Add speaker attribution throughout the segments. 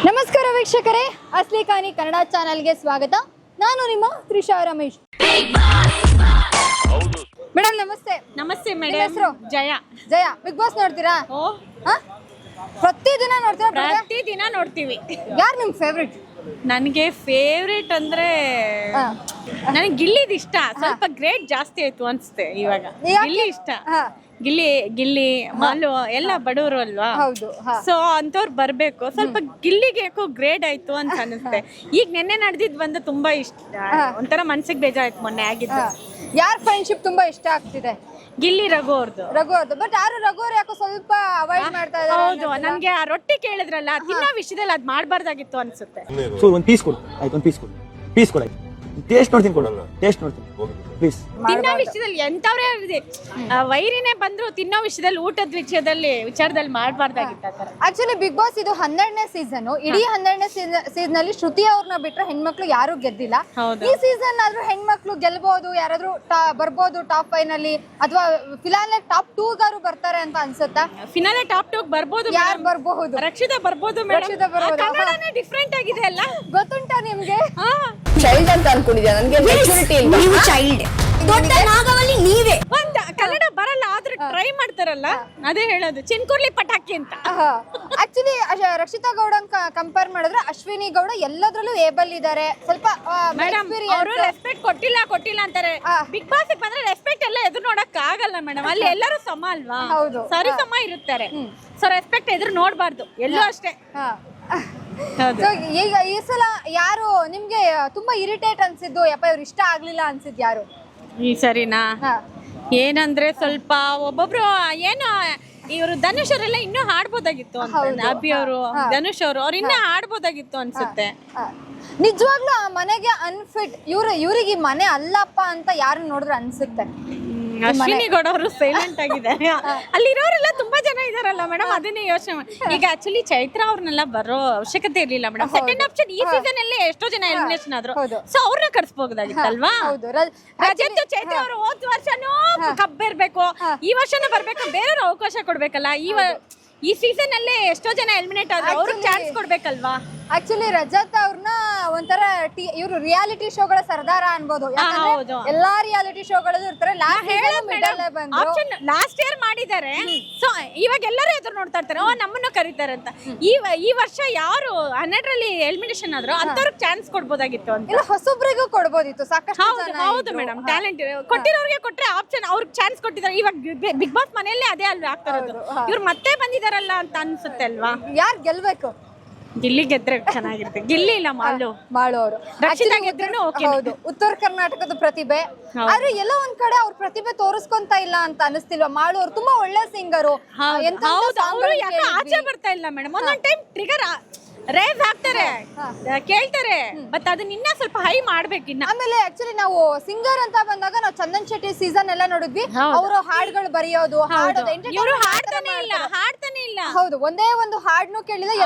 Speaker 1: ನಮಸ್ಕಾರ ವೀಕ್ಷಕರೇ, ಅಸ್ಲಿ ಕಾನಿ ಕನ್ನಡ ಚಾನೆಲ್ಗೆ ಸ್ವಾಗತ. ನಾನು ನಿಮ್ಮ ತ್ರಿಷಾ ರಮೇಶ್. ಮೇಡಮ್ ನಮಸ್ತೆ.
Speaker 2: ನಮಸ್ತೆ ಮೇಡಮ್. ಜಯ.
Speaker 1: ಜಯ, ಬಿಗ್ ಬಾಸ್ ನೋಡ್ತೀರಾ? ಪ್ರತಿದಿನ ನೋಡ್ತೀರಾ?
Speaker 2: ಪ್ರತಿದಿನ ನೋಡ್ತೀವಿ.
Speaker 1: ಯಾರು ನಿಮ್ ಫೇವ್ರೇಟ್?
Speaker 2: ನನಗೆ ಫೇವ್ರೇಟ್ ಅಂದ್ರೆ ನನಗೆ ಗಿಲ್ಲಿದ್ ಇಷ್ಟ. ಸ್ವಲ್ಪ ಗ್ರೇಟ್ ಜಾಸ್ತಿ ಆಯ್ತು ಅನ್ಸುತ್ತೆ ಇವಾಗ. ಗಿಲ್ಲಿ ಇಷ್ಟ. ಗಿಲ್ಲಿ ಮಾಲು ಎಲ್ಲ ಬಡವರು ಅಲ್ವಾ, ಸೊ ಅಂತವ್ರು ಬರ್ಬೇಕು. ಸ್ವಲ್ಪ ಗಿಲ್ಲಿಗೆ ಯಾಕೋ ಗ್ರೇಡ್ ಆಯ್ತು ಅಂತ ಅನಿಸುತ್ತೆ. ಈಗ ನೆನ್ನೆ ನಡೆದಿದ್ ಬಂದು ತುಂಬಾ ಇಷ್ಟ, ಒಂಥರ ಮನ್ಸಿಗೆ ಬೇಜಾರಾಯ್ತು ಮೊನ್ನೆ ಆಗಿದ್ದು.
Speaker 1: ಯಾರ ಫ್ರೆಂಡ್ಶಿಪ್ ತುಂಬಾ ಇಷ್ಟ ಆಗ್ತಿದೆ?
Speaker 2: ಗಿಲ್ಲಿ ರಘು ಅವ್ರದ್ದು.
Speaker 1: ಬಟ್ ರಘು ಅವ್ರು ಯಾಕೋ ಸ್ವಲ್ಪ ಅವಾಯ್ಡ್ ಮಾಡ್ತಾ ಇದ್ದಾರೆ.
Speaker 2: ಹೌದು, ನನ್ಗೆ ಆ ರೊಟ್ಟಿ ಕೇಳಿದ್ರಲ್ಲ, ತಿನ್ನೋ ವಿಷಯದಲ್ಲಿ ಅದ್ ಮಾಡ್ಬಾರ್ದಾಗಿತ್ತು ಅನ್ಸುತ್ತೆ.
Speaker 3: ಸೊ ಒಂದ್ ಪೀಸ್ ಕೊಡು ಆಯ್ತು, ಒಂದ್ ಪೀಸ್ ಕೊಡು ಆಯ್ತು. ಟೇಸ್ಟ್ ನೋಡ್ತೀನಿ ಕೊಡಲ್ಲ, ಟೇಸ್ಟ್ ನೋಡ್ತೀನಿ ಪ್ಲೀಸ್.
Speaker 2: ತಿನ್ನೋ ವಿಷಯದಲ್ಲಿ ಎಂತವ್ರೇ ವೈರಿನೇ ಬಂದ್ರು ತಿನ್ನೋ ವಿಷಯದಲ್ಲಿ, ಊಟದ ವಿಚಾರದಲ್ಲಿ ಮಾಡಬಾರ್ದಾಗಿತ್ತು.
Speaker 1: ಆಕ್ಚುಲಿ ಬಿಗ್ ಬಾಸ್ ಇದು 12ನೇ ಸೀಸನ್. ಇಡೀ 12ನೇ ಸೀಸನ್ ಅಲ್ಲಿ ಶ್ರುತಿ ಅವ್ರನ್ನ ಬಿಟ್ರೆ ಹೆಣ್ಮಕ್ಳು ಯಾರು ಗೆದ್ದಿಲ್ಲ. ಈ ಸೀಸನ್ ಆದ್ರೂ ಹೆಣ್ಮಕ್ಳು ಗೆಲ್ಬಹುದು, ಯಾರಾದ್ರೂ ಬರ್ಬೋದು ಟಾಪ್ 5 ನಲ್ಲಿ, ಅಥವಾ ಫಿನಾಲೆ ಟಾಪ್ 2 ಗಾರು ಬರ್ತಾರೆ ಅಂತ ಅನ್ಸುತ್ತಾ?
Speaker 2: ಫಿನಾಲೆ ಟಾಪ್ 2 ಬರ್ಬೋದು.
Speaker 1: ಯಾರು ಬರ್ಬಹುದು?
Speaker 2: ರಕ್ಷಿತಾ ಬರ್ಬೋದು. ಕನ್ನಡನೇ ಡಿಫ್ರೆಂಟ್ ಆಗಿದೆ ಅಲ್ಲ,
Speaker 1: ಗೊತ್ತುಂಟಾ ನಿಮ್ಗೆ?
Speaker 4: ಚೈಲ್ಡ್ ಅಂತ ಅನ್ಕೊಂಡಿದ್ಯಾ? ನನಗೆ ಮೆಚುರಿಟಿ ಇಲ್ಲ. ನೀವು ಚೈಲ್ಡ್, ದೊಡ್ಡ ನಾಗವಲ್ಲಿ ನೀವೇ.
Speaker 2: ಒಂದ್ ಕನ್ನಡ ಬರಲ್ಲ ಆದ್ರೆ ಟ್ರೈ ಮಾಡ್ತಾರಲ್ಲ, ಅದೇ ಹೇಳೋದು. ಚಿನ್ಕುರ್ಲಿ ಪಟಾಕಿ ಅಂತ.
Speaker 1: ಆಕ್ಚುಲಿ ರಕ್ಷಿತಾ ಗೌಡ ಕಂಪೇರ್ ಮಾಡಿದ್ರೆ ಅಶ್ವಿನಿ ಗೌಡ ಎಲ್ಲದ್ರಲ್ಲೂ ಏಬಲ್ ಇದಾರೆ. ಸ್ವಲ್ಪ
Speaker 2: ಮೇಡಮ್ ಅವರು ರೆಸ್ಪೆಕ್ಟ್ ಕೊಟ್ಟಿಲ್ಲ ಅಂತಾರೆ. ಬಿಗ್ ಬಾಸ್ ಬಂದ್ರೆ ರೆಸ್ಪೆಕ್ಟ್ ಎಲ್ಲ ಎದುರು ನೋಡಕ್ ಆಗಲ್ಲ ಮೇಡಮ್. ಅಲ್ಲಿ ಎಲ್ಲರೂ ಸಮ ಅಲ್ವಾ, ಸರಿ ಸಮ ಇರುತ್ತಾರೆ. ಸೊ ರೆಸ್ಪೆಕ್ಟ್ ಎದುರು ನೋಡ್ಬಾರ್ದು ಎಲ್ಲೂ ಅಷ್ಟೇ.
Speaker 1: ಈಗ ಈ ಸಲ ಯಾರು ನಿಮ್ಗೆ ತುಂಬಾ ಇರಿಟೇಟ್ ಅನ್ಸಿದ್ದು, ಯಪ್ಪ ಇವ್ರು ಇಷ್ಟ ಆಗ್ಲಿಲ್ಲ ಅನ್ಸಿದ್ ಯಾರು
Speaker 2: ಈ ಸರಿನಾ? ಏನಂದ್ರೆ ಸ್ವಲ್ಪ ಒಬ್ಬೊಬ್ರು ಏನೋ ಇವರು ಧನುಷ್ ಅವರೆಲ್ಲ ಇನ್ನೂ ಹಾಡ್ಬೋದಾಗಿತ್ತು ಅಂತ. ಅಭಿ ಅವರು, ಧನುಷ್ ಅವರು ಇನ್ನೂ ಹಾಡ್ಬೋದಾಗಿತ್ತು ಅನ್ಸುತ್ತೆ.
Speaker 1: ನಿಜವಾಗ್ಲೂ ಆ ಮನೆಗೆ ಅನ್ಫಿಟ್ ಇವ್ರಿಗೆ ಈ ಮನೆ ಅಲ್ಲಪ್ಪ ಅಂತ ಯಾರು ನೋಡಿದ್ರೆ ಅನ್ಸುತ್ತೆ.
Speaker 2: ಅಶ್ವಿನಿ ಗೌಡ ಅವರು ಸೈಲೆಂಟ್ ಆಗಿದ್ದಾರೆ. ಅಲ್ಲಿರೋರೆಲ್ಲ ತುಂಬಾ ಜನ ಇದಾರಲ್ಲ ಮೇಡಮ್, ಅದನ್ನೇ ಯೋಚನೆ ಮಾಡಿ. ಈಗ ಆಕ್ಚುಲಿ ಚೈತ್ರ ಅವ್ರನ್ನೆಲ್ಲ ಬರೋ ಅವಶ್ಯಕತೆ ಇರ್ಲಿಲ್ಲ ಮೇಡಮ್. ಸೆಕೆಂಡ್ ಆಪ್ಷನ್ ಈ ಸೀಸನ್ ಅಲ್ಲೇ ಎಷ್ಟೋ ಜನ ಎಲಿಮಿನೇಷನ್ ಆದ್ರು, ಸೊ ಅವ್ರನ್ನ ಕರ್ಸ್ಬೋದಾಗಿತ್ತಲ್ವಾ? ರಜತ್ ಚೈತ್ರ ಅವರು ಹೋದ ವರ್ಷನೂ ಕಬ್ಬಿರ್ಬೇಕು, ಈ ವರ್ಷನೂ ಬರ್ಬೇಕು, ಬೇರೆಯವ್ರು ಅವಕಾಶ ಕೊಡ್ಬೇಕಲ್ಲ. ಈ ಸೀಸನ್ ಅಲ್ಲೇ ಎಷ್ಟೋ ಜನ ಎಲಿಮಿನೇಟ್ ಆದ್ರು, ಅವ್ರಿಗೆ ಚಾನ್ಸ್ ಕೊಡ್ಬೇಕಲ್ವಾ?
Speaker 1: ಆಕ್ಚುಲಿ ರಜತ್ ಅವ್ರನ್ನ ಒಂಥರ ಇವರು ರಿಯಾಲಿಟಿ ಶೋಗಳ ಸರ್ದಾರ ಅನ್ಬೋದು. ಎಲ್ಲಾ ರಿಯಾಲಿಟಿ ಶೋಗಳಲ್ಲೂ ಇರ್ತಾರೆ.
Speaker 2: ಲಾಸ್ಟ್ ಇಯರ್ ಮಾಡಿದ್ದಾರೆ, ಸೊ ಇವಾಗ ಎಲ್ಲರೂ ಎದುರು ನೋಡ್ತಾ ಇರ್ತಾರೆ, ನಮ್ಮನ್ನು ಕರೀತಾರೆ ಅಂತ. ಈ ವರ್ಷ ಯಾರು 100ರಲ್ಲಿ ಎಲಿಮಿನೇಷನ್ ಆದ್ರು ಅಂತವ್ರಿಗೆ ಚಾನ್ಸ್ ಕೊಡ್ಬೋದಾಗಿತ್ತು ಅಂತ.
Speaker 1: ಹೊಸೊಬ್ರಿಗೂ ಕೊಡ್ಬೋದಿತ್ತು, ಸಾಕಷ್ಟು.
Speaker 2: ಹೌದು ಮೇಡಮ್, ಟ್ಯಾಲೆಂಟ್ ಕೊಟ್ಟಿರೋರಿಗೆ ಕೊಟ್ರೆ ಆಪ್ಷನ್ ಅವ್ರಿಗೆ ಚಾನ್ಸ್ ಕೊಟ್ಟಿದ್ದಾರೆ. ಇವಾಗ ಬಿಗ್ ಬಾಸ್ ಮನೆಯಲ್ಲೇ ಅದೇ ಅಲ್ವಾ ಆಗ್ತಾ ಇರೋದು. ಇವ್ರು ಮತ್ತೆ ಬಂದಿದಾರಲ್ಲ ಅಂತ ಅನ್ಸುತ್ತೆ ಅಲ್ವಾ?
Speaker 1: ಯಾರು ಗೆಲ್ಬೇಕು?
Speaker 2: ಗಿಲ್ಲಿ ಗೆದ್ರೆ ಚೆನ್ನಾಗಿರುತ್ತೆ. ಗಿಲ್ಲಿ ಇಲ್ಲ ಮಾಲು
Speaker 1: ಅವರು.
Speaker 2: ರಕ್ಷಿತಾ ಗೆದ್ರೂ
Speaker 1: ಹೌದು, ಉತ್ತರ ಕರ್ನಾಟಕದ ಪ್ರತಿಭೆ. ಆದ್ರೆ ಎಲ್ಲ ಒಂದ್ ಕಡೆ ಅವ್ರ ಪ್ರತಿಭೆ ತೋರಿಸ್ಕೊಂತ ಇಲ್ಲ ಅಂತ ಅನಿಸ್ತಿಲ್ವಾ? ಮಾಳು ಅವ್ರು ತುಂಬಾ ಒಳ್ಳೆ ಸಿಂಗರು.
Speaker 2: ಆಚೆ ಬರ್ತಾ ಇಲ್ಲ ಮೇಡಮ್. ಒಂದೊಂದ್ ಟೈಮ್ ಟ್ರಿಗರ್ ರೇಸ್ ಆಗ್ತಾರೆ, ಕೇಳ್ತಾರೆ, ಬಟ್ ಅದನ್ನ ಇನ್ನ ಸ್ವಲ್ಪ ಹೈ ಮಾಡ್ಬೇಕಿನ್ನ.
Speaker 1: ಆಮೇಲೆ ಆಕ್ಚುಲಿ ನಾವು ಸಿಂಗರ್ ಅಂತ ಬಂದಾಗ ನಾವು ಚಂದನ್ ಶೆಟ್ಟಿ ಸೀಸನ್ ಎಲ್ಲ ನೋಡಿದ್ವಿ. ಅವರು ಹಾಡುಗಳು ಬರೆಯೋದು,
Speaker 2: ಹಾಡ್ತಾನೆ ಇಲ್ಲ.
Speaker 1: ಹೌದು, ಒಂದೇ ಒಂದು ಹಾಡ್ನು ಕೇಳಿಲ್ಲ.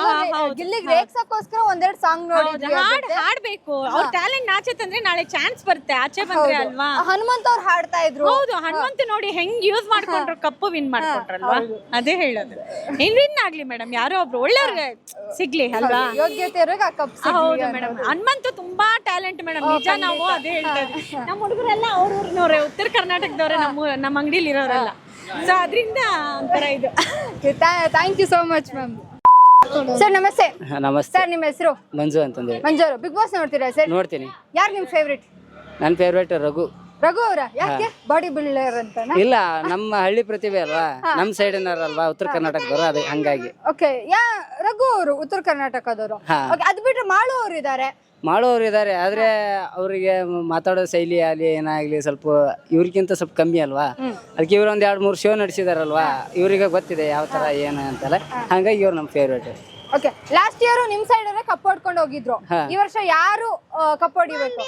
Speaker 1: ಗಿಲ್ಲಿಗೆ ರೇಕ್ಸಕ್ಕೋಸ್ಕರ ಒಂದೆರಡು ಸಾಂಗ್ ನೋಡಿದ್ವಿ.
Speaker 2: ಹಾಡ್ಬೇಕು, ಅವ್ರ ಟ್ಯಾಲೆಂಟ್ ಆಚೆ ತಂದ್ರೆ ನಾಳೆ ಚಾನ್ಸ್ ಬರುತ್ತೆ, ಆಚೆ ಬಂದ್ರೆ ಅಲ್ವಾ?
Speaker 1: ಹನುಮಂತ್ ಅವ್ರು ಹಾಡ್ತಾ ಇದ್ರು.
Speaker 2: ಹೌದು, ಹನುಮಂತ್ ನೋಡಿ ಹೆಂಗ್ ಯೂಸ್ ಮಾಡ್ಕೊಂಡ್ರು, ಕಪ್ಪು ವಿನ್ ಮಾಡ್ಕೊಂಡ್ರಲ್ವಾ? ಅದೇ ಹೇಳೋದು. ವಿನ್ ಆಗ್ಲಿ ಮೇಡಮ್, ಯಾರೋ ಒಬ್ರು ಒಳ್ಳೆಯವ್ರಿಗೆ ಸಿಗ್ಲಿ ಅಲ್ವಾ?
Speaker 1: ಯೋಗ್ಯತೆ
Speaker 2: ಹೌದು ಮೇಡಮ್. ಹನುಮಂತು ತುಂಬಾ ಟ್ಯಾಲೆಂಟ್ ಮೇಡಮ್, ನಿಜ. ನಾವು ಅದೇ ಹೇಳ್ತಾ ಇದ್ವಿ, ನಮ್ಮ ಹುಡುಗರೆಲ್ಲ ಅವ್ರ ಊರಿನವ್ರೆ, ಉತ್ತರ ಕರ್ನಾಟಕದವ್ರೆ, ನಮ್ಮ ಅಂಗಡಿಲಿ ಇರೋರೆಲ್ಲ. ಸೊ ಅದರಿಂದ ಒಂಥರ ಇದು.
Speaker 1: Thank you so much ma'am. Sir ನಮಸ್ತೆ.
Speaker 5: ನಮಸ್ತೆ
Speaker 1: ಸರ್, ನಿಮ್ಮ ಹೆಸರು?
Speaker 5: ಮಂಜು ಅಂತಂದ್ರೆ.
Speaker 1: ಮಂಜು ಅವರು ಬಿಗ್ ಬಾಸ್ ನೋಡ್ತೀರಾ ಸರ್?
Speaker 5: ನೋಡ್ತೀನಿ.
Speaker 1: ಯಾರು ನಿಮ್ ಫೇವ್ರೇಟ್?
Speaker 5: ನನ್ನ ಫೇವ್ರೇಟ್ ರಘು
Speaker 1: ಅವರ. ಯಾಕೆ? ಬಾಡಿ ಬಿಲ್ಡರ್ ಅಂತ?
Speaker 5: ಇಲ್ಲ, ನಮ್ಮ ಹಳ್ಳಿ ಪ್ರತಿಭೆ ಅಲ್ವಾ, ನಮ್ಮ ಸೈಡ್ ಅಲ್ವಾ, ಉತ್ತರ ಕರ್ನಾಟಕದವರು, ಅದೇ ಹಂಗಾಗಿ.
Speaker 1: ಓಕೆ, ರಘು ಅವರು ಉತ್ತರ ಕರ್ನಾಟಕದವರು. ಅದ್ ಬಿಟ್ರೆ ಮಾಳು ಅವರು ಇದಾರೆ.
Speaker 5: ಮಾಡೋರು ಇದ್ದಾರೆ, ಆದ್ರೆ ಅವರಿಗೆ ಮಾತಾಡೋ ಶೈಲಿ ಆಗಲಿ ಏನಾಗ್ಲಿ ಸ್ವಲ್ಪ ಇವ್ರಿಗಿಂತ ಸ್ವಲ್ಪ ಕಮ್ಮಿ ಅಲ್ವಾ. ಅದಕ್ಕೆ ಇವ್ರು ಒಂದ್ 2-3 ಶೋ ನಡೆಸಿದಾರಲ್ವಾ, ಇವ್ರಿಗೆ ಗೊತ್ತಿದೆ ಯಾವ ತರ ಏನು ಅಂತೆಲ್ಲ. ಹಂಗಾಗಿ ಇವ್ರು ನಮ್ಮ ಫೇವ್ರೇಟ್.
Speaker 1: ಓಕೆ, ಲಾಸ್ಟ್ ಇಯರ್ ನಿಮ್ ಸೈಡ್ ಅಲ್ಲೇ ಕಪ್ ಹೊಡ್ಕೊಂಡು ಹೋಗಿದ್ರು. ಈ ವರ್ಷ ಯಾರು ಕಪ್ ಹೊಡಿಬೇಕು?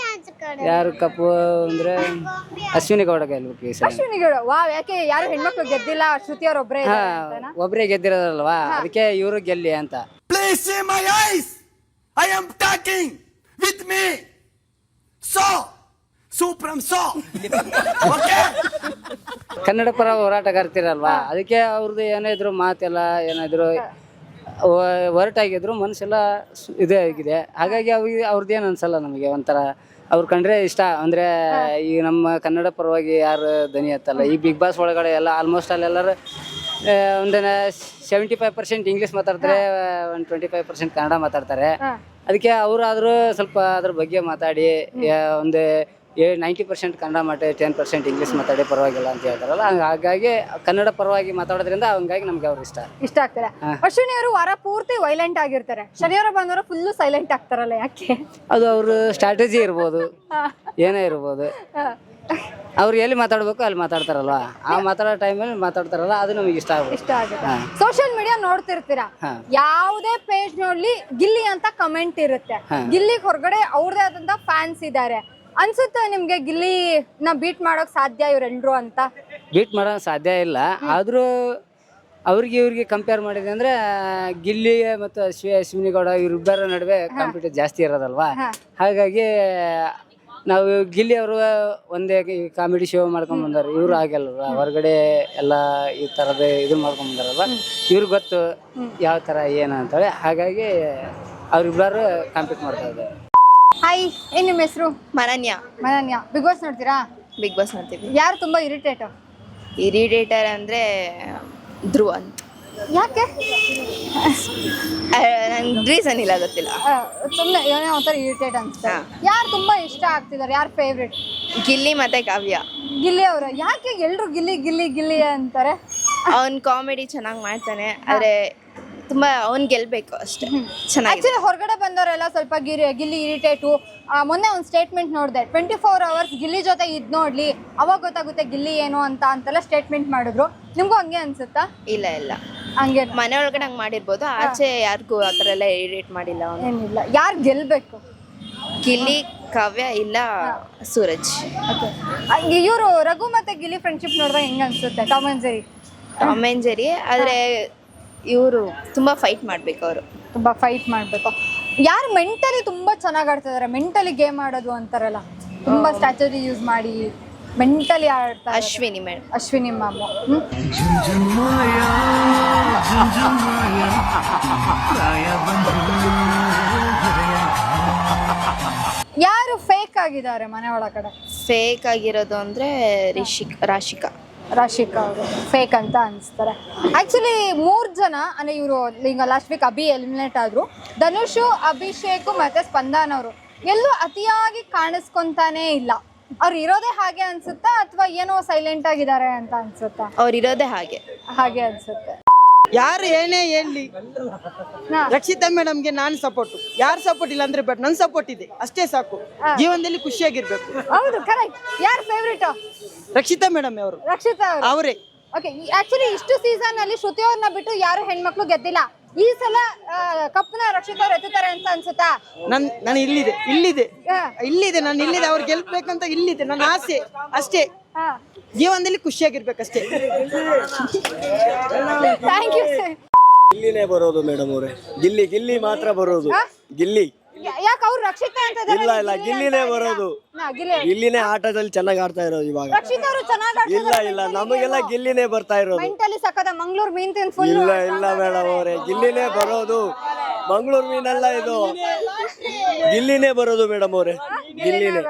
Speaker 5: ಯಾರು ಕಪ್ಪು ಅಂದ್ರೆ ಅಶ್ವಿನಿ ಗೌಡ ಗೆಲ್ಬೇಕು ಈ ಸಲ.
Speaker 1: ಅಶ್ವಿನಿ ಗೌಡ. ವಾವ್, ಯಾಕೆ ಯಾರು ಹೆಣ್ಮಕ್ಳು ಗೆದ್ದಿಲ್ಲ? ಶ್ರುತಿ ಅವ್ರ
Speaker 5: ಒಬ್ರೇ ಗೆದ್ದಿರೋದಲ್ವಾ, ಅದಕ್ಕೆ ಇವರು ಗೆಲ್ಲಿ ಅಂತ.
Speaker 3: Please see my eyes. I am talking with me. So Supram so. Okay.
Speaker 5: Kannada ಪರ ಹೋರಾಟಗಾರ್ತಿರಲ್ವಾ, ಅದಕ್ಕೆ ಅವ್ರದ್ದು ಏನಾದ್ರು ಮಾತೆಲ್ಲ ಏನಾದ್ರು ಹೊರಟಾಗಿದ್ರು ಮನಸ್ಸೆಲ್ಲ ಇದೇ ಆಗಿದೆ. ಹಾಗಾಗಿ ಅವ್ರದ್ದೇನು ಅನ್ಸಲ್ಲ ನಮಗೆ. ಒಂಥರ ಅವ್ರು ಕಂಡ್ರೆ ಇಷ್ಟ. ಅಂದರೆ ಈ ನಮ್ಮ ಕನ್ನಡ ಪರವಾಗಿ ಯಾರು ದನಿ ಎತ್ತಲ್ಲ. ಈ ಬಿಗ್ ಬಾಸ್ ಒಳಗಡೆ ಎಲ್ಲ ಆಲ್ಮೋಸ್ಟ್ ಅಲ್ಲೆಲ್ಲರೂ ಒಂದು 75% ಇಂಗ್ಲೀಷ್ ಮಾತಾಡ್ತಾರೆ, ಒಂದು 25% ಕನ್ನಡ ಮಾತಾಡ್ತಾರೆ. ಅದಕ್ಕೆ ಅವರಾದರೂ ಸ್ವಲ್ಪ ಅದ್ರ ಬಗ್ಗೆ ಮಾತಾಡಿ ಒಂದು 90% ಕನ್ನಡ ಮಾತಾಡಿ 10% ಇಂಗ್ಲೀಷ್ ಮಾತಾಡಿ ಪರವಾಗಿಲ್ಲ ಅಂತ ಹೇಳ್ತಾರಲ್ಲ. ಹಾಗಾಗಿ ಕನ್ನಡ ಪರವಾಗಿ ಮಾತಾಡೋದ್ರಿಂದ ಹಂಗಾಗಿ ನಮ್ಗೆ ಅವ್ರು ಇಷ್ಟ ಆಗ್ತಾರೆ.
Speaker 1: ಅಶ್ವಿನಿ ಅವರು ವಾರ ಪೂರ್ತಿ ವೈಲೆಂಟ್ ಆಗಿರ್ತಾರೆ, ಶನಿವಾರ ಬಂದವರು ಫುಲ್ಲು ಸೈಲೆಂಟ್ ಆಗ್ತಾರಲ್ಲ, ಯಾಕೆ?
Speaker 5: ಅದು ಅವ್ರ ಸ್ಟ್ರಾಟಜಿ ಇರ್ಬೋದು, ಏನೇ ಇರ್ಬೋದು. ಅವ್ರು ಎಲ್ಲಿ ಮಾತಾಡ್ಬೇಕು ಅಲ್ಲಿ ಮಾತಾಡ್ತಾರಲ್ವಾ, ಆ ಮಾತಾಡೋ ಟೈಮಲ್ಲಿ ಮಾತಾಡ್ತಾರಲ್ಲ, ಅದು ನಮಗೆ ಇಷ್ಟ
Speaker 1: ಆಗುತ್ತೆ. ಸೋಷಿಯಲ್ ಮೀಡಿಯಾ ನೋಡ್ತಿರ್ತೀರಾ, ಯಾವುದೇ ಪೇಜ್ ನೋಡ್ಲಿ ಗಿಲ್ಲಿ ಅಂತ ಕಮೆಂಟ್ ಇರುತ್ತೆ. ಗಿಲ್ಲಿ ಹೊರಗಡೆ ಅವ್ರದೇ ಆದಂತ ಫ್ಯಾನ್ಸ್ ಇದ್ದಾರೆ. ಅನ್ಸುತ್ತೆ ನಿಮ್ಗೆ ಗಿಲ್ಲಿನ ಬೀಟ್ ಮಾಡೋಕ್ ಸಾಧ್ಯ ಇವರೆಲ್ಲರೂ ಅಂತ?
Speaker 5: ಬೀಟ್ ಮಾಡೋಕೆ ಸಾಧ್ಯ ಇಲ್ಲ. ಆದರೂ ಇವ್ರಿಗೆ ಕಂಪೇರ್ ಮಾಡಿದೆ ಅಂದರೆ ಗಿಲ್ಲಿ ಮತ್ತು ಅಶ್ವಿನಿ ಗೌಡ ಇವರಿಬ್ಬರ ನಡುವೆ ಕಾಂಪಿಟೇಷನ್ ಜಾಸ್ತಿ ಇರೋದಲ್ವಾ. ಹಾಗಾಗಿ ನಾವು ಗಿಲ್ಲಿ ಅವರು ಒಂದೇ ಕಾಮಿಡಿ ಶೋ ಮಾಡ್ಕೊಂಡು ಬಂದಾರೆ. ಇವರು ಆಗಲ್ವ, ಹೊರಗಡೆ ಎಲ್ಲ ಈ ಥರದ ಇದು ಮಾಡ್ಕೊಂಡು ಬಂದಾರಲ್ವ, ಇವ್ರಿಗೆ ಗೊತ್ತು ಯಾವ ಥರ ಏನು ಅಂತೇಳಿ. ಹಾಗಾಗಿ ಅವರಿಬ್ಬರು ಕಾಂಪೀಟ್ ಮಾಡ್ತಾ ಇದ್ದಾರೆ.
Speaker 1: ಹಾಯ್, ಏನ್ ನಿಮ್ಮ ಹೆಸರು?
Speaker 4: ಮನನ್ಯ.
Speaker 1: ಬಿಗ್ ಬಾಸ್ ನೋಡ್ತೀರಾ?
Speaker 4: ಬಿಗ್ ಬಾಸ್ ನೋಡ್ತೀವಿ.
Speaker 1: ಯಾರು ತುಂಬಾ
Speaker 4: ಇರಿಟೇಟರ್ ಅಂದ್ರೆ ಧ್ರುವ ಅಂತ.
Speaker 1: ಯಾಕೆ?
Speaker 4: ನಂಗೆ ರೀಸನ್ ಇಲ್ಲ, ಗೊತ್ತಿಲ್ಲ.
Speaker 1: ಸುಮ್ಮನೆ ಏನೋ ಒಂಥರ ಇರಿಟೇಟ್ ಅನ್ಸುತ್ತೆ. ಯಾರು ತುಂಬಾ ಇಷ್ಟ ಆಗ್ತಿದ್ದಾರೆ? ಯಾರು ಫೇವ್ರೆಟ್?
Speaker 4: ಗಿಲ್ಲಿ ಮತ್ತೆ ಕಾವ್ಯ.
Speaker 1: ಗಿಲ್ಲಿ ಅವರು ಯಾಕೆ ಎಲ್ರು ಗಿಲ್ಲಿ ಗಿಲ್ಲಿ ಗಿಲ್ಲಿ ಅಂತಾರೆ?
Speaker 4: ಅವ್ನ್ ಕಾಮಿಡಿ ಚೆನ್ನಾಗಿ ಮಾಡ್ತಾನೆ, ಆದ್ರೆ ತುಂಬಾ ಅವ್ನ್ ಗೆಲ್ಬೇಕು ಅಷ್ಟೇ. ಚೆನ್ನಾಗಿ
Speaker 1: ಆಕ್ಚುಲಿ ಹೊರಗಡೆ ಬಂದವರೆಲ್ಲ ಸ್ವಲ್ಪ ಗಿಲ್ಲಿ ಇರಿಟೇಟು. ಮೊನ್ನೆ ಒಂದು ಸ್ಟೇಟ್ಮೆಂಟ್ ನೋಡಿದೆ, 24 hours ಗಿಲ್ಲಿ ಜೊತೆ ಇದ್ ನೋಡ್ಲಿ ಅವಾಗ ಗೊತ್ತಾಗುತ್ತೆ ಗಿಲ್ಲಿ ಏನು ಅಂತೆಲ್ಲ ಸ್ಟೇಟ್ಮೆಂಟ್ ಮಾಡಿದ್ರು. ನಿಮ್ಗೂ ಹಂಗೆ ಅನ್ಸುತ್ತಾ?
Speaker 4: ಇಲ್ಲ
Speaker 1: ಹಂಗೆ
Speaker 4: ಮನೆ ಒಳಗಡೆ ಹಂಗೆ ಮಾಡಿರ್ಬೋದು, ಆಚೆ ಯಾರಿಗೂ ಆ ಥರ ಎಲ್ಲ ಇರಿಟೇಟ್ ಮಾಡಿಲ್ಲ ಅವನು.
Speaker 1: ಏನಿಲ್ಲ. ಯಾರು ಗೆಲ್ಬೇಕು?
Speaker 4: ಗಿಲ್ಲಿ, ಕಾವ್ಯ ಇಲ್ಲ ಸೂರಜ್.
Speaker 1: ಇವರು ರಘು ಮತ್ತೆ ಗಿಲ್ಲಿ ಫ್ರೆಂಡ್ಶಿಪ್ ನೋಡಿದಾಗ ಹೆಂಗ ಅನ್ಸುತ್ತೆ? Tom and Jerry.
Speaker 4: ಆದ್ರೆ ಇವರು ತುಂಬಾ ಫೈಟ್ ಮಾಡ್ಬೇಕು. ಅವರು
Speaker 1: ತುಂಬಾ ಫೈಟ್ ಮಾಡ್ಬೇಕು. ಯಾರು ಮೆಂಟಲಿ ತುಂಬಾ ಚೆನ್ನಾಗಿ ಆಡ್ತಿದಾರೆ, ಮೆಂಟಲಿ ಗೇಮ್ ಆಡೋದು ಅಂತಾರಲ್ಲ, ತುಂಬಾ ಸ್ಟ್ರಾಟಜಿ ಯೂಸ್ ಮಾಡಿ ಮೆಂಟಲಿ ಆಡ್ತಾರೆ? ಅಶ್ವಿನಿ ಮ್ಯಾಮ್. ಯಾರು ಫೇಕ್ ಆಗಿದ್ದಾರೆ ಮನೆ ಒಳಗಡೆ?
Speaker 4: ಫೇಕ್ ಆಗಿರೋದು ಅಂದ್ರೆ
Speaker 1: ರಾಶಿಕಾ ಅವರು ಫೇಕ್ ಅಂತ ಅನಿಸ್ತಾರೆ. ಆಕ್ಚುಲಿ 3 ಜನ ಅಂದ್ರೆ ಇವರು ಈಗ ಲಾಸ್ಟ್ ವೀಕ್ ಅಭಿ ಎಲಿಮಿನೇಟ್ ಆದ್ರು. ಧನುಷ್, ಅಭಿಷೇಕ್ ಮತ್ತೆ ಸ್ಪಂದನ್ ಅವರು ಎಲ್ಲೂ ಅತಿಯಾಗಿ ಕಾಣಿಸ್ಕೊಂತಾನೆ ಇಲ್ಲ. ಅವ್ರು ಇರೋದೇ ಹಾಗೆ ಅನ್ಸುತ್ತಾ ಅಥವಾ ಏನೋ ಸೈಲೆಂಟ್ ಆಗಿದ್ದಾರೆ ಅಂತ ಅನ್ಸುತ್ತಾ?
Speaker 4: ಅವ್ರು ಇರೋದೇ ಹಾಗೆ
Speaker 1: ಅನ್ಸುತ್ತೆ.
Speaker 6: ಯಾರು ಏನೇ ಹೇಳಿ, ರಕ್ಷಿತಾ ಮೇಡಮ್ಗೆ ನಾನು ಸಪೋರ್ಟ್. ಯಾರು ಸಪೋರ್ಟ್ ಇಲ್ಲ ಅಂದ್ರೆ ಬಟ್ ನನ್ ಸಪೋರ್ಟ್ ಇದೆ, ಅಷ್ಟೇ ಸಾಕು. ಜೀವನದಲ್ಲಿ ಖುಷಿಯಾಗಿರ್ಬೇಕು.
Speaker 1: ಹೌದು, ಕರೆಕ್ಟ್. ಯಾರು ಫೇವ್ರೇಟ್?
Speaker 6: ರಕ್ಷಿತಾ ಮೇಡಮ್ ಅವರು.
Speaker 1: ರಕ್ಷಿತಾ
Speaker 6: ಅವರೇ.
Speaker 1: ಓಕೆ, ಆಕ್ಚುಲಿ ಇಷ್ಟು ಸೀಸನ್ ಅಲ್ಲಿ ಶ್ರುತಿ ಅವ್ರನ್ನ ಬಿಟ್ಟು ಯಾರು ಹೆಣ್ಮಕ್ಳು ಗೆದ್ದಿಲ್ಲ. ಈ ಸಲ ಕಪ್ನ ರಕ್ಷಿತಾ ಅವ್ರು ಎತ್ತುತ್ತಾರೆ ಅಂತ ಅನ್ಸುತ್ತಾ?
Speaker 6: ನಾನು ಇಲ್ಲಿದೆ ನಾನು ಇಲ್ಲಿದೆ, ಅವ್ರು ಗೆಲ್ಬೇಕಂತ ಇಲ್ಲಿದೆ ನನ್ನ ಆಸೆ ಅಷ್ಟೇ. ಜೀವನದಲ್ಲಿ ಖುಷಿಯಾಗಿರ್ಬೇಕಷ್ಟೇ.
Speaker 1: Thank you sir.
Speaker 7: ಗಿಲ್ಲಿನೇ ಬರೋದು ಮೇಡಮ್ ಅವರೇ. ಗಿಲ್ಲಿ ಮಾತ್ರ ಬರೋದು. ಗಿಲ್ಲಿ
Speaker 1: ಯಾಕೆ ಅವ್ರು ರಕ್ಷಿತಾ ಅಂತ
Speaker 7: ಇಲ್ಲ ಗಿಲ್ಲಿನೇ ಬರೋದು. ಗಿಲ್ಲಿನೇ ಆಟದಲ್ಲಿ ಚೆನ್ನಾಗಿ ಆಡ್ತಾ ಇರೋದು ಇವಾಗ.
Speaker 1: ರಕ್ಷಿತಾ ಅವರು ಚೆನ್ನಾಗಿ
Speaker 7: ಇಲ್ಲ ನಮಗೆಲ್ಲ ಗಿಲ್ಲಿನೇ ಬರ್ತಾ ಇರೋದು.
Speaker 1: ಮೆಂಟಲಿ ಸಕದ ಮಂಗಳೂರು ಮೀನ್ ತಿನ್ ಫುಲ್.
Speaker 7: ಇಲ್ಲ ಮೇಡಮ್ ಅವರೇ, ಗಿಲ್ಲಿನೇ ಬರೋದು. ಮಂಗಳೂರು ಮೀನಲ್ಲ ಇದು, ಗಿಲ್ಲಿನೇ ಬರೋದು ಮೇಡಮ್ ಅವರೇ. ಗಿಲ್ಲಿನೇ.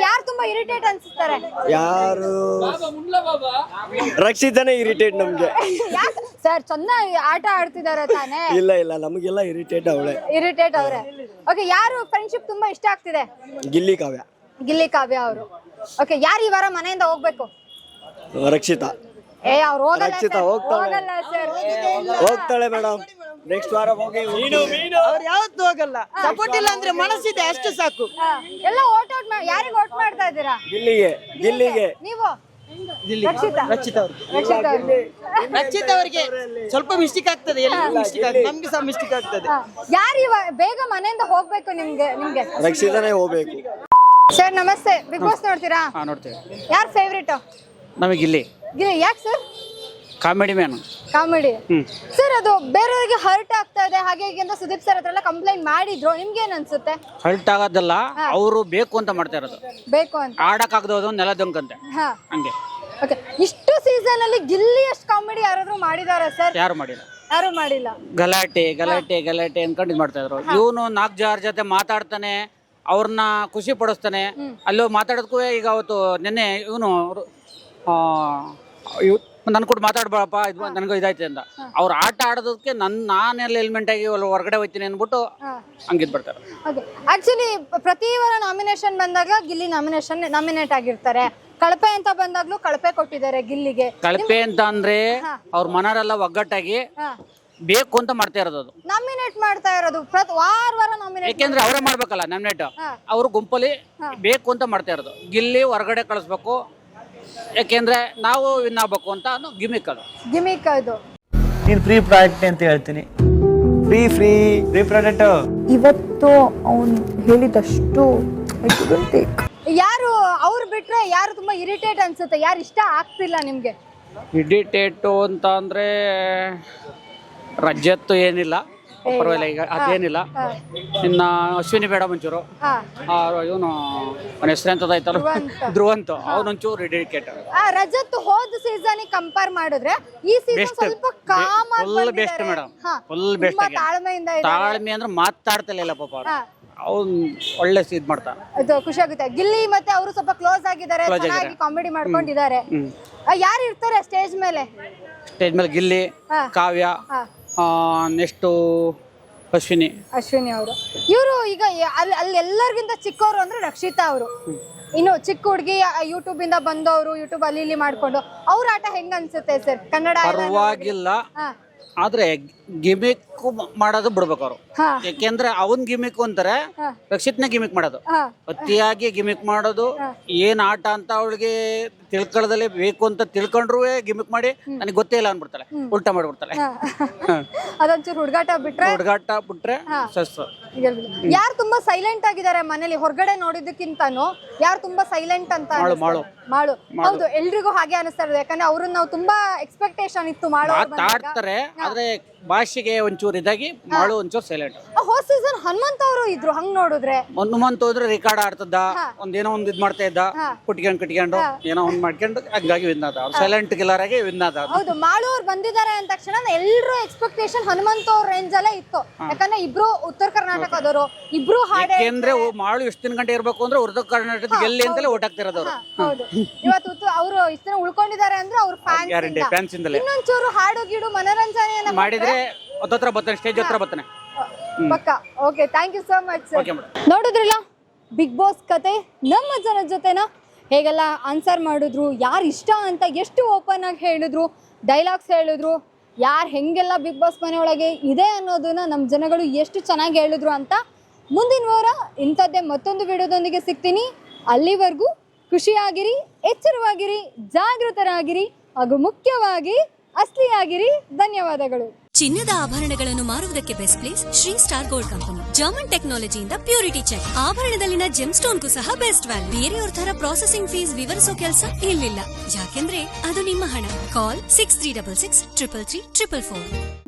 Speaker 1: ಯಾರು ತುಂಬಾ ಇರಿಟೇಟ್ ಅನ್ಸುತ್ತಾರೆ?
Speaker 7: ಯಾರು? ರಕ್ಷಿತಾನೇ ಇರಿಟೇಟ್ ನಮ್ಗೆ.
Speaker 1: ಸರ್ ಚೆನ್ನಾಗಿ ಆಟ ಆಡ್ತಿದ್ದಾರೆ ತಾನೇ?
Speaker 7: ಇಲ್ಲ ನಮಗೆಲ್ಲ ಇರಿಟೇಟ್ ಅವಳೆ.
Speaker 1: ಓಕೆ, ಯಾರು ಫ್ರೆಂಡ್ಶಿಪ್ ತುಂಬಾ ಇಷ್ಟ ಆಗ್ತಿದೆ?
Speaker 7: ಗಿಲ್ಲಿ ಕಾವ್ಯ
Speaker 1: ಅವರು. ಓಕೆ, ಯಾರು ಈ ವಾರ ಮನೆಯಿಂದ ಹೋಗ್ಬೇಕು?
Speaker 7: ರಕ್ಷಿತಾ.
Speaker 1: ಅವ್ರು ಹೋಗಲ್ಲ.
Speaker 7: ರಕ್ಷಿತಾ ಹೋಗ್ತಾಳೆ ಮೇಡಮ್. ನೆಕ್ಸ್ಟ್ ವಾರ ಹೋಗಿ.
Speaker 6: ಅವ್ರು ಯಾವತ್ತೂ ಹೋಗಲ್ಲ. ಸಪೋರ್ಟ್ ಇಲ್ಲ ಅಂದ್ರೆ ಮನಸ್ಸಿದೆ, ಅಷ್ಟು ಸಾಕು.
Speaker 1: ಎಲ್ಲ ಓಟ್ ಯಾರಿಗೆ ಓಟ್ ಮಾಡ್ತಾ ಇದ್ದೀರಾ?
Speaker 7: ಗಿಲ್ಲಿಗೆ.
Speaker 1: ನೀವು?
Speaker 6: ರಕ್ಷಿತಾ ಅವರಿಗೆ ಸ್ವಲ್ಪ ಮಿಸ್ಟೇಕ್ ಆಗ್ತದೆ, ನಮ್ಗೆ ಸಹ ಮಿಸ್ಟೇಕ್ ಆಗ್ತದೆ.
Speaker 1: ಯಾರು ಬೇಗ ಮನೆಯಿಂದ ಹೋಗ್ಬೇಕು ನಿಮ್ಗೆ?
Speaker 7: ರಕ್ಷಿತಾನೇ ಹೋಗ್ಬೇಕು.
Speaker 1: ಸರ್ ನಮಸ್ತೆ. ಬಿಗ್ ಬಾಸ್ ನೋಡ್ತೀರಾ?
Speaker 8: ನೋಡ್ತೇವೆ.
Speaker 1: ಯಾರು ಫೇವ್ರೇಟ್?
Speaker 8: ನಮಗೆ ಗಿಲ್ಲಿ.
Speaker 1: ಯಾಕೆ sir?
Speaker 8: Comedy man.
Speaker 1: Comedy. Sir ಅದು ಬೇರೆಯವರಿಗೆ ಹರ್ಟ್ ಆಗ್ತಾ ಇದೆ ಹಾಗೆ ಹೀಗೆ ಅಂತ ಸುದೀಪ್ ಸರ್ ಹತ್ರ ಎಲ್ಲ ಕಂಪ್ಲೇಂಟ್ ಮಾಡಿದ್ರು. ನಿಮ್ಗೆ ಏನ್ ಅನ್ಸುತ್ತೆ?
Speaker 8: ಹರ್ಟ್ ಆಗೋದಲ್ಲ, ಅವರು ಬೇಕು ಅಂತ ಮಾಡ್ತಾ ಇರೋದು.
Speaker 1: ಬೇಕು ಅಂತ
Speaker 8: ಆಡಕ್ಕಾಗದೋದು ನೆಲದೊಂಕಂತೆ ಹಂಗೆ.
Speaker 1: ಓಕೆ, ಇಷ್ಟು ಸೀಸನ್ ಅಲ್ಲಿ ಗಿಲ್ಲಿ ಅಷ್ಟು ಕಾಮಿಡಿ ಯಾರಾದ್ರೂ ಮಾಡಿದಾರ ಸರ್?
Speaker 8: ಯಾರು ಮಾಡಿಲ್ಲ.
Speaker 1: ಯಾರು ಮಾಡಿಲ್ಲ.
Speaker 8: ಗಲಾಟೆ ಗಲಾಟೆ ಗಲಾಟೆ ಅನ್ಕೊಂಡು ಇದು ಮಾಡ್ತಾ ಇದ್ರು. ಇವನು 4 ಜನ ಜೊತೆ ಮಾತಾಡ್ತಾನೆ, ಅವ್ರನ್ನ ಖುಷಿ ಪಡಿಸ್ತಾನೆ. ಅಲ್ಲಿ ಮಾತಾಡೋದಕ್ಕೂ ಈಗ ಅವತ್ತು ನಿನ್ನೆ ಇವನು ನನ್ ಕೂಡ ಮಾತಾಡ್ಬೇಡಪ್ಪ, ಇದು ನನಗೂ ಇದಾಯ್ತು ಅಂತ. ಅವ್ರು ಆಟ ಆಡೋದಕ್ಕೆ ನಾನೆಲ್ಲ ಎಲಿಮೆಂಟ್ ಆಗಿ ಹೊರಗಡೆ ಹೋಗ್ತೀನಿ ಅಂದ್ಬಿಟ್ಟು ಹಂಗಿದ್ ಬರ್ತಾರೆ.
Speaker 1: ಆಕ್ಚುಲಿ ಪ್ರತಿ ವಾರ ನಾಮಿನೇಷನ್ ಬಂದಾಗ ಗಿಲ್ಲಿ ನಾಮಿನೇಟ್ ಆಗಿರ್ತಾರೆ. ಕಳಪೆ ಅಂತ ಬಂದಾಗ್ಲೂ ಕಳಪೆ ಕೊಟ್ಟಿದ್ದಾರೆ ಗಿಲ್ಲಿಗೆ.
Speaker 8: ಕಳಪೆ ಅಂತ ಅಂದ್ರೆ ಅವ್ರ ಮನರೆಲ್ಲ ಒಗ್ಗಟ್ಟಾಗಿ ಬೇಕು ಅಂತ ಮಾಡ್ತಾ ಇರೋದು. ಅದು
Speaker 1: ನಾಮಿನೇಟ್ ಮಾಡ್ತಾ ಇರೋದು ವಾರ ನಾಮಿನೇಟ್.
Speaker 8: ಯಾಕೆಂದ್ರೆ ಅವರೇ ಮಾಡ್ಬೇಕಲ್ಲ ನಾಮಿನೇಟ್. ಅವರು ಗುಂಪಲ್ಲಿ ಬೇಕು ಅಂತ ಮಾಡ್ತಾ ಇರೋದು. ಗಿಲ್ಲಿ ಹೊರಗಡೆ ಕಳಿಸ್ಬೇಕು, ಯಾಕೆಂದ್ರೆ ನಾವು ವಿನ್ ಆಗ್ಬೇಕು ಅಂತ ಗಿಮಿಕ್
Speaker 1: ಅದು.
Speaker 7: ನೀನು ಫ್ರೀ ಪ್ರಾಡಕ್ಟ್ ಅಂತ ಹೇಳ್ತೀನಿ. Free product.
Speaker 4: ಇವತ್ತು ಅವನು ಹೇಳಿದಷ್ಟು
Speaker 1: ಯಾರು ಅವ್ರು ಬಿಟ್ರೆ ಯಾರು ತುಂಬಾ ಇರಿಟೇಟ್ ಅನ್ಸುತ್ತೆ? ಯಾರು ಇಷ್ಟ ಆಗ್ತಿಲ್ಲ ನಿಮ್ಗೆ?
Speaker 8: ಇರಿಟೇಟು ಅಂತ ಅಂದ್ರೆ ರಜತ್ತು ಏನಿಲ್ಲ, ಪರವಾಗಿಲ್ಲ, ಈಗ ಅದೇನಿಲ್ಲ. ಇನ್ನ ಅಶ್ವಿನಿ ಬೇಡ ಮುಂಚೂರು, ಇವನು ಅವನ ಹೆಸರು ಎಂತದಾಯ್ತಲ್ಲ, ಧ್ರುವಂತ, ಅವನೊಂಚೂರು ಡೆಡಿಕೇಟ್.
Speaker 1: ರಜತ್ ಹೋದ ಸೀಸನ್ ಕಂಪೇರ್ ಮಾಡಿದ್ರೆ ಈ ಸೀಸನ್ ಸ್ವಲ್ಪ ಕಾಮ್ ಆಗಿ
Speaker 8: full best madam, full best. ತಾಳ್ಮೆ ಅಂದ್ರೆ ಮಾತಾಡ್ತಿಲ್ಲ ಪಾಪ. ಅವ್ನು ಒಳ್ಳೆ ಇದ್ ಮಾಡ್ತಾನೆ,
Speaker 1: ಅದು ಖುಷಿ ಆಗುತ್ತೆ. ಗಿಲ್ಲಿ ಮತ್ತೆ ಅವರು ಸ್ವಲ್ಪ ಕ್ಲೋಸ್ ಆಗಿದ್ದಾರೆ, ಚೆನ್ನಾಗಿ ಕಾಮಿಡಿ ಮಾಡ್ಕೊಂಡಿದ್ದಾರೆ. ಯಾರು ಇರ್ತಾರೆ ಸ್ಟೇಜ್ ಮೇಲೆ?
Speaker 8: ಗಿಲ್ಲಿ, ಕಾವ್ಯ, ನೆಕ್ಸ್ಟ್ ಅಶ್ವಿನಿ
Speaker 1: ಅವರು. ಇವರು ಈಗ ಅಲ್ಲಿ ಎಲ್ಲರಿಗಿಂತ ಚಿಕ್ಕವರು ಅಂದ್ರೆ ರಕ್ಷಿತಾ ಅವರು. ಇನ್ನು ಚಿಕ್ಕ ಹುಡುಗಿ ಯೂಟ್ಯೂಬ್ ಇಂದ ಬಂದವರು, ಯೂಟ್ಯೂಬ್ ಅಲ್ಲಿ ಇಲ್ಲಿ ಮಾಡ್ಕೊಂಡು ಅವ್ರ ಆಟ ಹೆಂಗ ಅನ್ಸುತ್ತೆ ಸರ್? ಕನ್ನಡ
Speaker 8: ಪರವಾಗಿಲ್ಲ, ಆದ್ರೆ ಗಿಮಿಕ್ ಮಾಡೋದು ಬಿಡ್ಬೇಕು ಅವರು. ಯಾಕೆಂದ್ರೆ ಅವನ್ ಗಿಮಿಕ್ ಅಂತಾರೆ, ರಕ್ಷಿತ್ನ ಗಿಮಿಕ್ ಮಾಡೋದು, ಅತಿಯಾಗಿ ಗಿಮಿಕ್ ಮಾಡೋದು. ಏನ್ ಆಟ ಅಂತ ಅವಳಿಗೆ ತಿಳ್ಕೊಳ್ಳದಲ್ಲೇ ಬೇಕು ಅಂತ ತಿಳ್ಕೊಂಡ್ರು ಗಿಮಿಕ್ ಮಾಡಿ ನನಗೆ ಗೊತ್ತೇ ಇಲ್ಲ ಅನ್ಬಿಡ್ತಾಳೆ, ಉಲ್ಟಾ ಮಾಡ್ಬಿಡ್ತಾಳೆ.
Speaker 1: ಅದೊಂಚೂರು ಹುಡುಗಾಟ ಬಿಟ್ರೆ ಯಾರು ತುಂಬಾ ಸೈಲೆಂಟ್ ಆಗಿದ್ದಾರೆ ಮನೇಲಿ ಹೊರಗಡೆ ನೋಡಿದಕ್ಕಿಂತಾನು ಯಾರು ತುಂಬಾ ಸೈಲೆಂಟ್ ಅಂತ? ಮಾಡು. ಹೌದು, ಎಲ್ರಿಗೂ ಹಾಗೆ ಅನಿಸ್ತಾ ಇರೋದು. ಯಾಕಂದ್ರೆ ಅವ್ರನ್ನ ನಾವು ತುಂಬಾ ಎಕ್ಸ್ಪೆಕ್ಟೇಷನ್ ಇತ್ತು
Speaker 8: ಮಾತಾಡ್ತಾರೆ, ಆದ್ರೆ ಭಾಷೆಗೆ ಒಂಚೂರು ಇದಾಗಿ ಮಾಡು ಒಂಚೂರು ಸೈಲೆಂಟ್.
Speaker 1: ಹೋದ ಸೀಸನ್ ಹನುಮಂತ್ ಅವರು ಇದ್ರು, ಹಂಗ್ ನೋಡಿದ್ರೆ
Speaker 8: ಹನುಮಂತ್ ಹೋದ್ರೆ ರೆಕಾರ್ಡ್ ಆಡ್ತದ, ಒಂದೇನೋ ಒಂದ್ ಇದ್ ಮಾಡ್ತಾ ಇದ್ದ, ಕುಟ್ಕೊಂಡು ಏನೋ ಒಂದ್ ಮಾಡ್ಕೊಂಡು ಹಂಗಾಗಿ ವಿನ್ ಆದ. ಅವ್ರು ಸೈಲೆಂಟ್ ಕಿಲ್ಲರ್ ಆಗಿ ವಿನ್ ಆದ.
Speaker 1: ಹೌದು, ಮಾಳು ಅವ್ರು ಬಂದಿದ್ದಾರೆ ಅಂದ ತಕ್ಷಣ ಎಲ್ರು ಎಕ್ಸ್ಪೆಕ್ಟೇಷನ್ ಹನುಮಂತ್ ಅವ್ರ ರೇಂಜ್ ಅಲ್ಲೇ ಇತ್ತು. ಯಾಕಂದ್ರೆ ಇಬ್ರು ಉತ್ತರ ಕರ್ನಾಟಕದವರು, ಇಬ್ರು ಹಾಡೇ.
Speaker 8: ಯಾಕೆಂದ್ರೆ ಮಾಳು ಎಷ್ಟು ದಿನ ಗಂಟೆ ಇರ್ಬೇಕು ಅಂದ್ರೆ ಉತ್ತರ ಕರ್ನಾಟಕದ ಗೆಲ್ಲಿ ಅಂತಲೇ ಓಟ್ ಹಾಕ್ತಿರೋದು ಅವರು.
Speaker 1: ಹೌದು, ಇವತ್ತು ಅವರು ಇಷ್ಟ ದಿನ ಉಳ್ಕೊಂಡಿದ್ದಾರೆ ಅಂದ್ರೆ ಅವ್ರ ಫ್ಯಾನ್ಸ್ ಇಂದಲೇ. ಇನ್ನೊಂಚೂರು ಹಾಡು ಗೀಡು ಮನೋರಂಜನೆ
Speaker 8: ಮಾಡಿದ್ರೆ ಹತ್ರ ಬರ್ತಾನೆ, ಸ್ಟೇಜ್ ಹತ್ರ ಬರ್ತಾನೆ
Speaker 1: ಪಕ್ಕ. Okay, thank you so much. ನೋಡಿದ್ರಲ್ಲ ಬಿಗ್ ಬಾಸ್ ಕತೆ ನಮ್ಮ ಜನದ ಜೊತೆನ ಹೇಗೆಲ್ಲ ಆನ್ಸರ್ ಮಾಡಿದ್ರು, ಯಾರು ಇಷ್ಟ ಅಂತ ಎಷ್ಟು ಓಪನ್ ಆಗಿ ಹೇಳಿದ್ರು, ಡೈಲಾಗ್ಸ್ ಹೇಳಿದ್ರು, ಯಾರು ಹೆಂಗೆಲ್ಲ ಬಿಗ್ ಬಾಸ್ ಮನೆಯೊಳಗೆ ಇದೆ ಅನ್ನೋದನ್ನ ನಮ್ಮ ಜನಗಳು ಎಷ್ಟು ಚೆನ್ನಾಗಿ ಹೇಳಿದ್ರು ಅಂತ. ಮುಂದಿನ ವಾರ ಇಂಥದ್ದೇ ಮತ್ತೊಂದು ವಿಡಿಯೋದೊಂದಿಗೆ ಸಿಗ್ತೀನಿ. ಅಲ್ಲಿವರೆಗೂ ಖುಷಿಯಾಗಿರಿ, ಎಚ್ಚರವಾಗಿರಿ, ಜಾಗೃತರಾಗಿರಿ ಹಾಗೂ ಮುಖ್ಯವಾಗಿ ಅಸ್ಲಿಯಾಗಿರಿ. ಧನ್ಯವಾದಗಳು.
Speaker 9: ಚಿನ್ನದ ಆಭರಣಗಳನ್ನು ಮಾರುವುದಕ್ಕೆ best place Shri star gold company. German ಟೆಕ್ನಾಲಜಿಯಿಂದ ಪ್ಯೂರಿಟಿ ಚೆಕ್, ಆಭರಣದಲ್ಲಿನ ಜೆಮ್ ಸ್ಟೋನ್ಗೂ ಸಹ ಬೆಸ್ಟ್ ವ್ಯಾಲ್ಯೂ. ಬೇರೆಯವ್ರ ತರ ಪ್ರಾಸೆಸಿಂಗ್ ಫೀಸ್ ವಿವರಿಸೋ ಕೆಲಸ ಇಲ್ಲಿಲ್ಲ, ಯಾಕೆಂದ್ರೆ ಅದು ನಿಮ್ಮ ಹಣ. ಕಾಲ್ 6366 333 444.